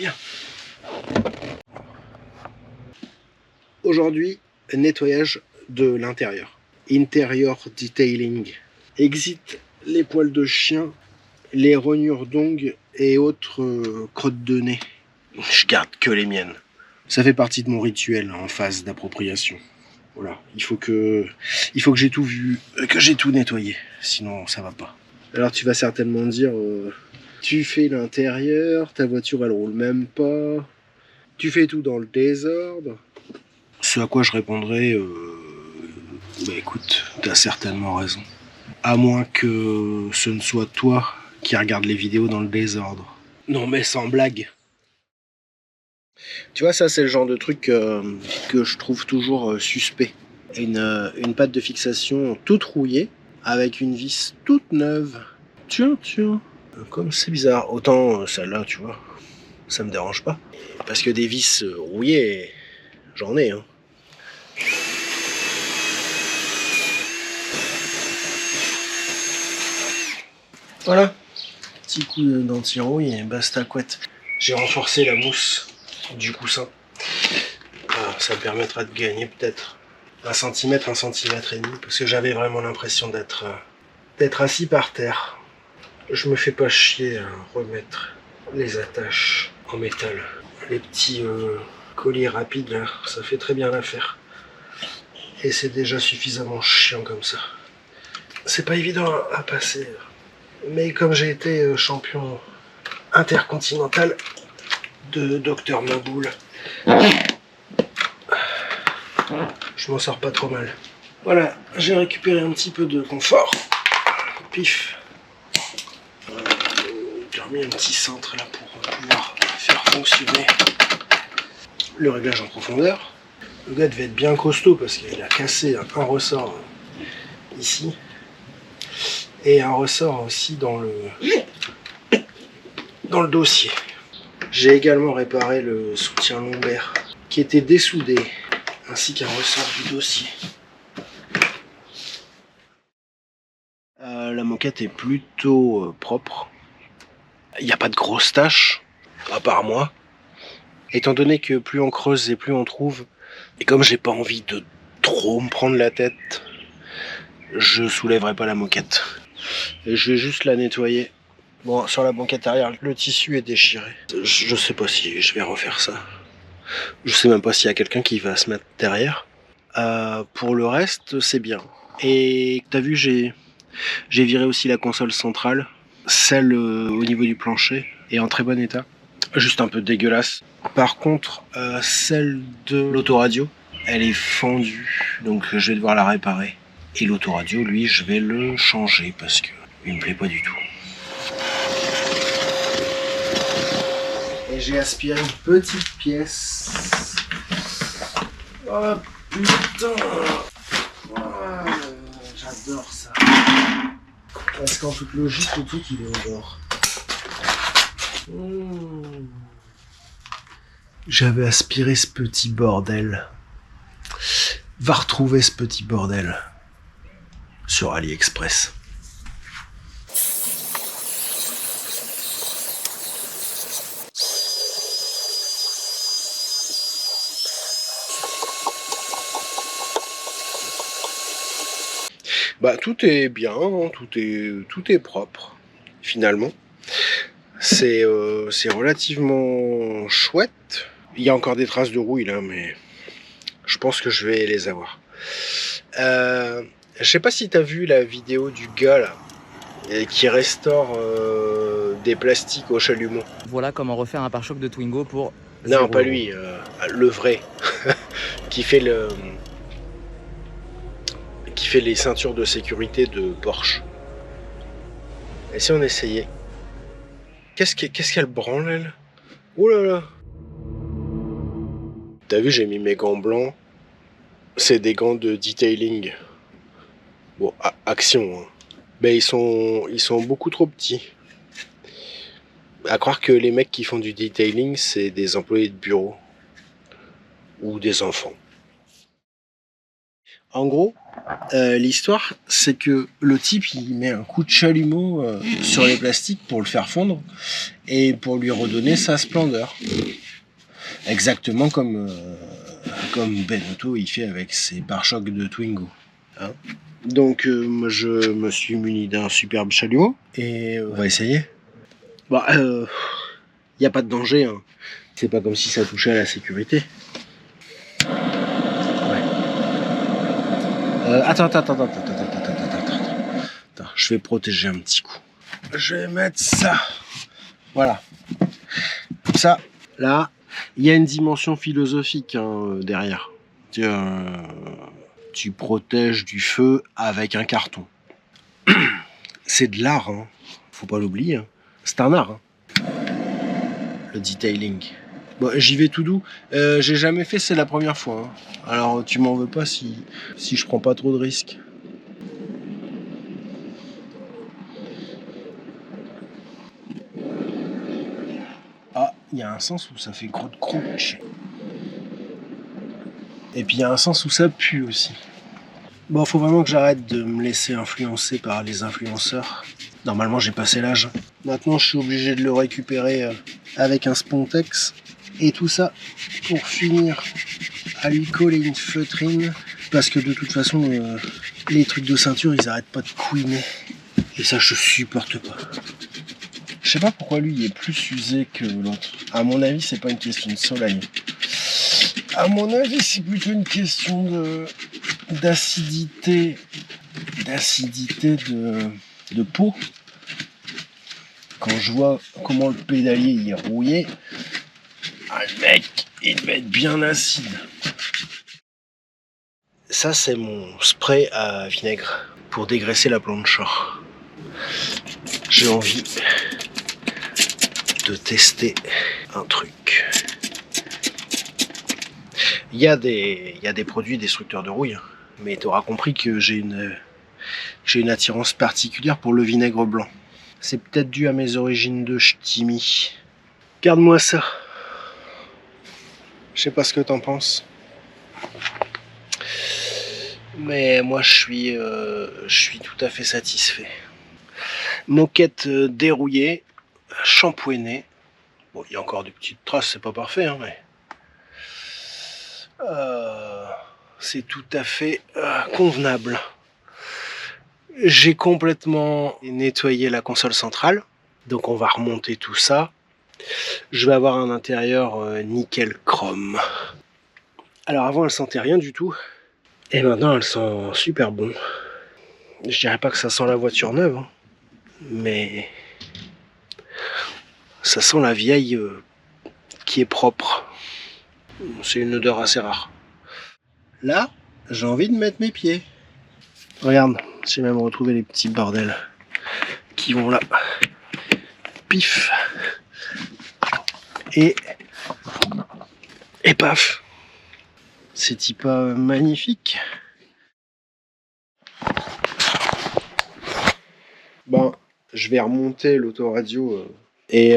viens. Aujourd'hui, nettoyage de l'intérieur. Interior detailing. Exit les poils de chien, les rognures d'ongles et autres crottes de nez. Je garde que les miennes. Ça fait partie de mon rituel en phase d'appropriation. Voilà, il faut que j'ai tout vu, que j'ai tout nettoyé, sinon ça va pas. Alors tu vas certainement dire, tu fais l'intérieur, ta voiture elle roule même pas, tu fais tout dans le désordre. Ce à quoi je répondrai, bah écoute, t'as certainement raison. À moins que ce ne soit toi qui regarde les vidéos dans le désordre. Non mais sans blague. Tu vois, ça c'est le genre de truc que je trouve toujours suspect. Une patte de fixation toute rouillée, avec une vis toute neuve. Tiens. Comme c'est bizarre. Autant celle-là, tu vois, ça me dérange pas. Parce que des vis rouillées, j'en ai, hein. Voilà. Petit coup d'anti-rouille et basta couette. J'ai renforcé la mousse du coussin. Ça me permettra de gagner peut-être 1 cm, 1 cm et demi, parce que j'avais vraiment l'impression d'être assis par terre. Je me fais pas chier à remettre les attaches en métal. Les petits colliers rapides là, ça fait très bien l'affaire. Et c'est déjà suffisamment chiant comme ça. C'est pas évident à passer. Mais comme j'ai été champion intercontinental de Dr Maboul, je m'en sors pas trop mal. Voilà, j'ai récupéré un petit peu de confort. Pif. J'ai remis un petit centre là pour pouvoir faire fonctionner le réglage en profondeur. Le gars devait être bien costaud parce qu'il a cassé un ressort ici et un ressort aussi dans le dossier. J'ai également réparé le soutien lombaire qui était dessoudé ainsi qu'un ressort du dossier. La moquette est plutôt propre. Il n'y a pas de grosses taches, à part moi. Étant donné que plus on creuse et plus on trouve, et comme j'ai pas envie de trop me prendre la tête, je soulèverai pas la moquette. Et je vais juste la nettoyer. Bon, sur la banquette arrière, le tissu est déchiré. Je sais pas si je vais refaire ça. Je sais même pas s'il y a quelqu'un qui va se mettre derrière. Pour le reste, c'est bien. Et t'as vu, j'ai viré aussi la console centrale. Celle au niveau du plancher est en très bon état. Juste un peu dégueulasse. Par contre, celle de l'autoradio, elle est fendue. Donc je vais devoir la réparer. Et l'autoradio, lui, je vais le changer parce que il me plaît pas du tout. Et j'ai aspiré une petite pièce. Oh putain! Oh, j'adore ça. Parce qu'en toute logique, le truc il est au bord. J'avais aspiré ce petit bordel. Va retrouver ce petit bordel sur AliExpress. Bah tout est bien, hein, tout est propre finalement. C'est relativement chouette. Il y a encore des traces de rouille là, mais je pense que je vais les avoir. Je sais pas si t'as vu la vidéo du gars là qui restaure des plastiques au chalumeau. Voilà comment refaire un pare-choc de Twingo pour... Non, pas lui, le vrai, qui fait les ceintures de sécurité de Porsche. Et si on essayait? Qu'est-ce qu'elle branle, elle? Oh là là! T'as vu, j'ai mis mes gants blancs. C'est des gants de detailing. Bon, action, hein. Mais ils sont beaucoup trop petits. À croire que les mecs qui font du detailing, c'est des employés de bureau. Ou des enfants. En gros, l'histoire, c'est que le type, il met un coup de chalumeau sur les plastiques pour le faire fondre et pour lui redonner sa splendeur. Exactement comme Benotto il fait avec ses pare-chocs de Twingo. Hein. Donc je me suis muni d'un superbe chalumeau et on va essayer. Bah, y a pas de danger. Hein. C'est pas comme si ça touchait à la sécurité. Ouais. Attends. Je vais protéger un petit coup. Je vais mettre ça. Voilà. Comme ça, là, il y a une dimension philosophique derrière. Tu protèges du feu avec un carton. C'est de l'art, hein. Faut pas l'oublier. Hein. C'est un art. Hein. Le detailing. Bon, j'y vais tout doux. J'ai jamais fait, c'est la première fois. Hein. Alors tu m'en veux pas si je prends pas trop de risques. Ah, il y a un sens où ça fait croûte croûte. Et puis il y a un sens où ça pue aussi. Bon, faut vraiment que j'arrête de me laisser influencer par les influenceurs. Normalement, j'ai passé l'âge. Maintenant, je suis obligé de le récupérer avec un Spontex. Et tout ça pour finir à lui coller une feutrine. Parce que de toute façon, les trucs de ceinture, ils arrêtent pas de couiner. Et ça, je supporte pas. Je sais pas pourquoi lui, il est plus usé que l'autre. À mon avis, c'est pas une question de soleil. À mon avis, c'est plutôt une question d'acidité de peau. Quand je vois comment le pédalier il est rouillé, le mec, il devait être bien acide. Ça, c'est mon spray à vinaigre pour dégraisser la plancha. J'ai envie de tester un truc. Il y a des produits destructeurs de rouille, mais tu auras compris que j'ai une attirance particulière pour le vinaigre blanc. C'est peut-être dû à mes origines de ch'timi. Garde-moi ça. Je sais pas ce que t'en penses. Mais moi je suis tout à fait satisfait. Moquette dérouillée, shampouinée. Bon, il y a encore des petites traces, c'est pas parfait, hein, mais c'est tout à fait convenable. J'ai complètement nettoyé la console centrale, donc on va remonter tout ça. Je vais avoir un intérieur nickel chrome. Alors avant elle sentait rien du tout, et maintenant elle sent super bon. Je dirais pas que ça sent la voiture neuve, hein, mais ça sent la vieille qui est propre. C'est une odeur assez rare. Là, j'ai envie de mettre mes pieds. Regarde, j'ai même retrouvé les petits bordels qui vont là. Pif. Et paf. C'est-il pas magnifique? Ben, je vais remonter l'autoradio et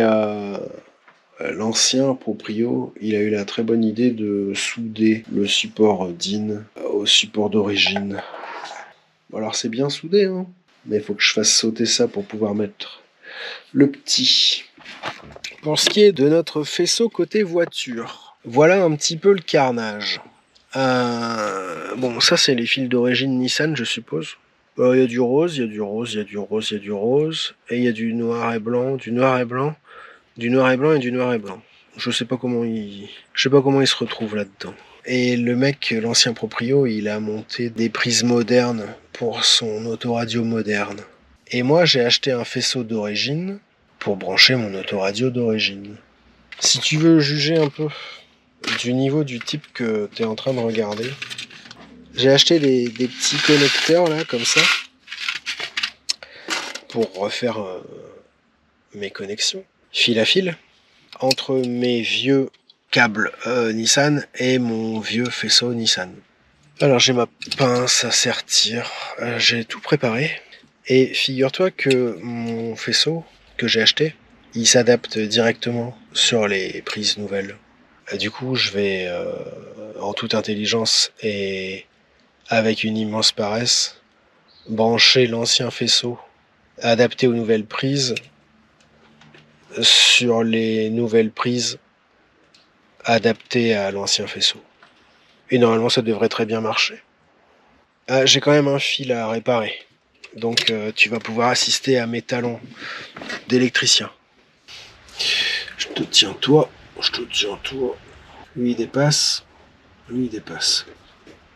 l'ancien proprio, il a eu la très bonne idée de souder le support DIN au support d'origine. Alors c'est bien soudé, hein, mais il faut que je fasse sauter ça pour pouvoir mettre le petit. Pour ce qui est de notre faisceau côté voiture, voilà un petit peu le carnage. Bon, ça c'est les fils d'origine Nissan, je suppose. Il y a du rose, il y a du rose, il y a du rose, il y a du rose, et il y a du noir et blanc, du noir et blanc, du noir et blanc et du noir et blanc. Je sais pas comment il se retrouve là-dedans. Et le mec, l'ancien proprio, il a monté des prises modernes pour son autoradio moderne. Et moi, j'ai acheté un faisceau d'origine pour brancher mon autoradio d'origine. Si tu veux juger un peu du niveau du type que tu es en train de regarder, j'ai acheté des petits connecteurs là, comme ça, pour refaire mes connexions, fil à fil, entre mes vieux câbles Nissan et mon vieux faisceau Nissan. Alors j'ai ma pince à sertir, j'ai tout préparé. Et figure-toi que mon faisceau que j'ai acheté, il s'adapte directement sur les prises nouvelles. Du coup, je vais en toute intelligence et avec une immense paresse, brancher l'ancien faisceau adapté aux nouvelles prises sur les nouvelles prises adaptées à l'ancien faisceau. Et normalement, ça devrait très bien marcher. Ah, j'ai quand même un fil à réparer. Donc tu vas pouvoir assister à mes talents d'électricien. Je te tiens toi. Lui il dépasse.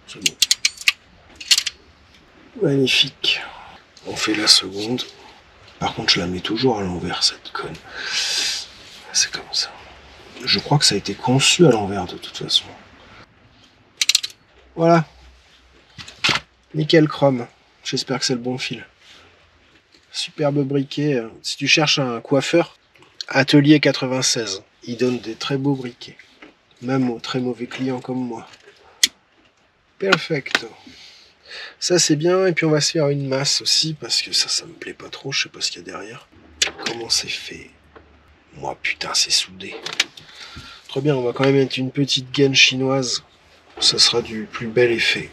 C'est bon. Magnifique. On fait la seconde. Par contre, je la mets toujours à l'envers, cette conne. C'est comme ça. Je crois que ça a été conçu à l'envers de toute façon. Voilà. Nickel chrome. J'espère que c'est le bon fil. Superbe briquet. Si tu cherches un coiffeur, Atelier 96. Il donne des très beaux briquets. Même aux très mauvais clients comme moi. Perfecto. Ça c'est bien. Et puis on va se faire une masse aussi. Parce que ça me plaît pas trop. Je sais pas ce qu'il y a derrière. Comment c'est fait? Moi putain c'est soudé. Très bien. On va quand même mettre une petite gaine chinoise. Ça sera du plus bel effet.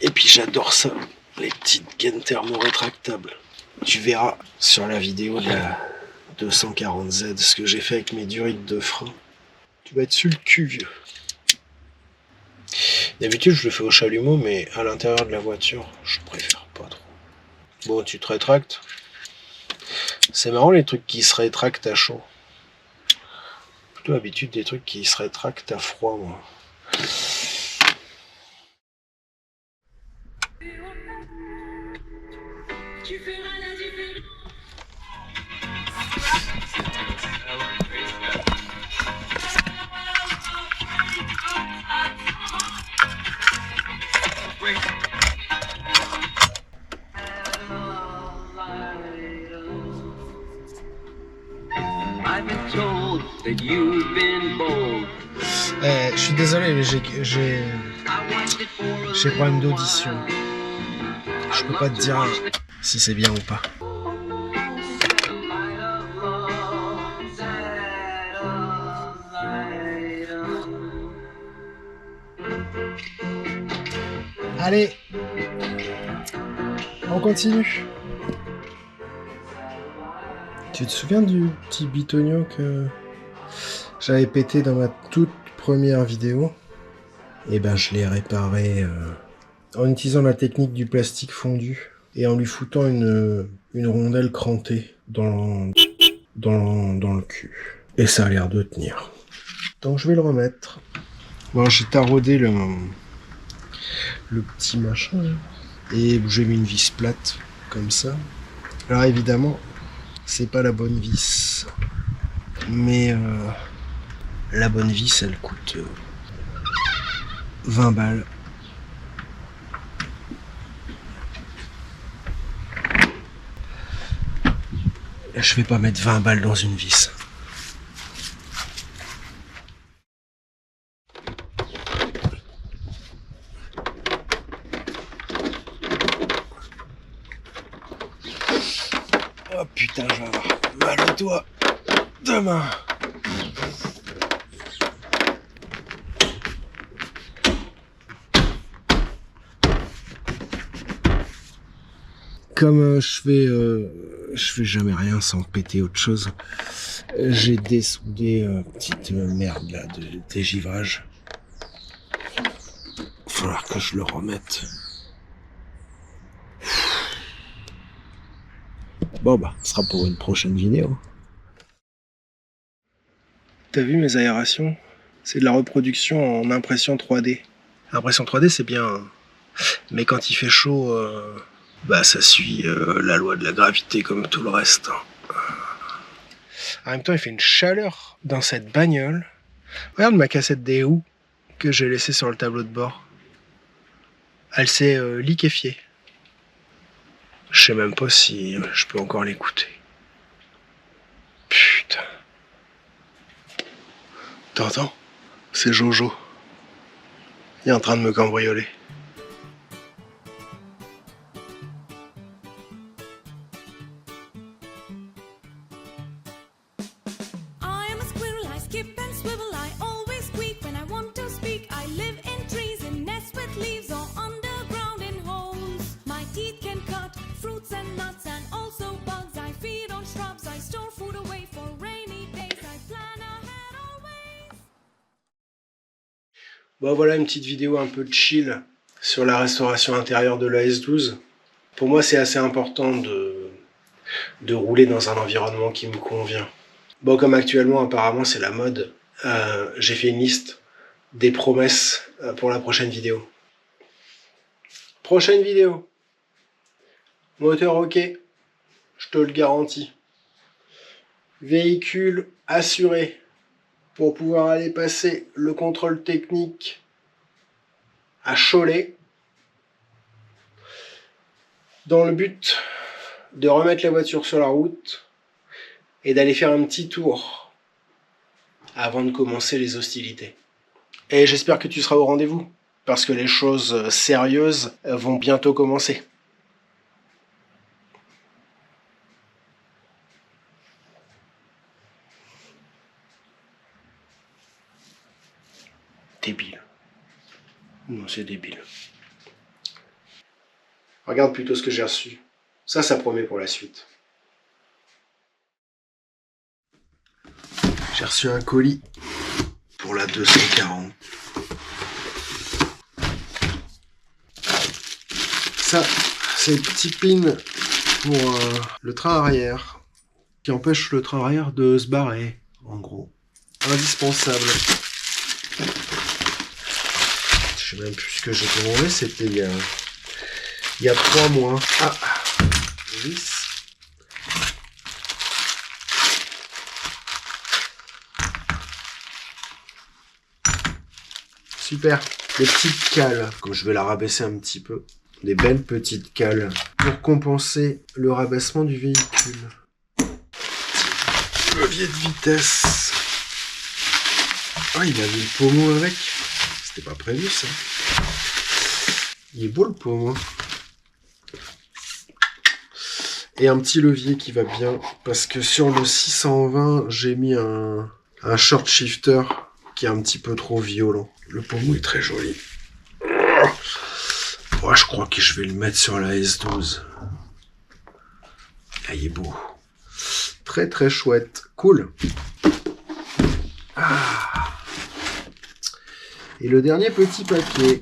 Et puis j'adore ça. Les petites gaines thermorétractables. Tu verras sur la vidéo de la 240Z ce que j'ai fait avec mes durites de frein. Tu vas être sur le cul, vieux. D'habitude, je le fais au chalumeau, mais à l'intérieur de la voiture, je préfère pas trop. Bon, tu te rétractes. C'est marrant les trucs qui se rétractent à chaud. Plutôt habitude des trucs qui se rétractent à froid, moi. Tu feras la différence. Je suis désolé, mais j'ai problème d'audition. Je peux pas te dire si c'est bien ou pas. Allez, on continue. Tu te souviens du petit bitonio que j'avais pété dans ma toute première vidéo? Et ben je l'ai réparé en utilisant la technique du plastique fondu et en lui foutant une rondelle crantée dans le cul. Et ça a l'air de tenir. Donc je vais le remettre. Bon, j'ai taraudé le petit machin là, et j'ai mis une vis plate comme ça. Alors évidemment, c'est pas la bonne vis, mais la bonne vis elle coûte 20 balles. Et je vais pas mettre 20 balles dans une vis. Oh putain, je vais avoir mal au doigt demain. Comme je fais jamais rien sans péter autre chose, j'ai dessoudé petite merde là de dégivrage. Il va falloir que je le remette. Bon bah, ce sera pour une prochaine vidéo. T'as vu mes aérations? C'est de la reproduction en impression 3D. L'impression 3D c'est bien, mais quand il fait chaud, bah ça suit la loi de la gravité comme tout le reste. En même temps, il fait une chaleur dans cette bagnole. Regarde ma cassette des Who que j'ai laissée sur le tableau de bord. Elle s'est liquéfiée. Je sais même pas si je peux encore l'écouter. Putain. T'entends? C'est Jojo. Il est en train de me cambrioler. Skip and swivel, I always squeak when I want to speak. I live in trees, in nests with leaves or underground. Bon voilà une petite vidéo un peu chill sur la restauration intérieure de la S12. Pour moi c'est assez important de rouler dans un environnement qui me convient. Bon comme actuellement apparemment c'est la mode, j'ai fait une liste des promesses pour la prochaine vidéo. Prochaine vidéo. Moteur ok, je te le garantis. Véhicule assuré pour pouvoir aller passer le contrôle technique à Cholet dans le but de remettre la voiture sur la route et d'aller faire un petit tour avant de commencer les hostilités. Et j'espère que tu seras au rendez-vous parce que les choses sérieuses vont bientôt commencer. Débile. Non, c'est débile. Regarde plutôt ce que j'ai reçu. Ça promet pour la suite. J'ai reçu un colis pour la 240. Ça, c'est le petit pin pour le train arrière qui empêche le train arrière de se barrer, en gros. Indispensable. Je sais même plus ce que j'ai commandé, c'était il y a 3 mois. Ah, vis. Super. Des petites cales, comme je vais la rabaisser un petit peu. Des belles petites cales pour compenser le rabaissement du véhicule. Levier de vitesse. Ah, il a mis le pommeau avec. C'était pas prévu ça. Il est beau le pommeau. Et un petit levier qui va bien. Parce que sur le 620, j'ai mis un short shifter qui est un petit peu trop violent. Le pommeau est très joli. Oh, je crois que je vais le mettre sur la S12. Ah, il est beau. Très très chouette. Cool. Ah. Et le dernier petit papier,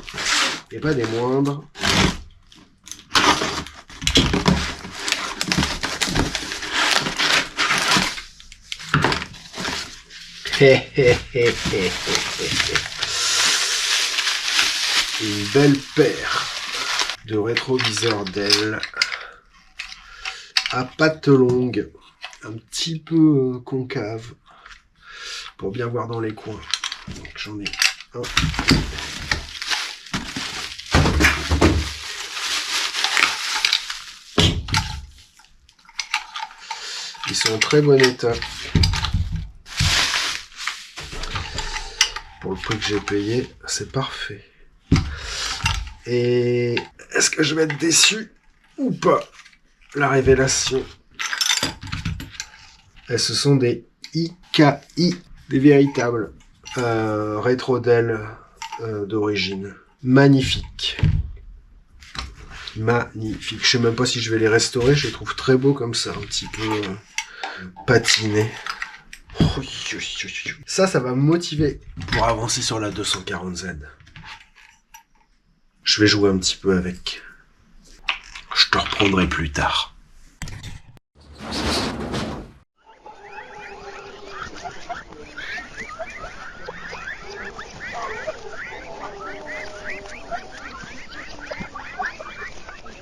et pas des moindres. Une belle paire de rétroviseurs d'ailes à pattes longues, un petit peu concave pour bien voir dans les coins. Donc j'en ai un. Ils sont en très bon état. Pour le prix que j'ai payé, c'est parfait. Et est-ce que je vais être déçu ou pas? La révélation. Et ce sont des IKI, des véritables rétro-d'ailes d'origine. Magnifique. Magnifique. Je sais même pas si je vais les restaurer. Je les trouve très beaux comme ça, un petit peu patinés. Ça va me motiver pour avancer sur la 240Z. Je vais jouer un petit peu avec. Je te reprendrai plus tard.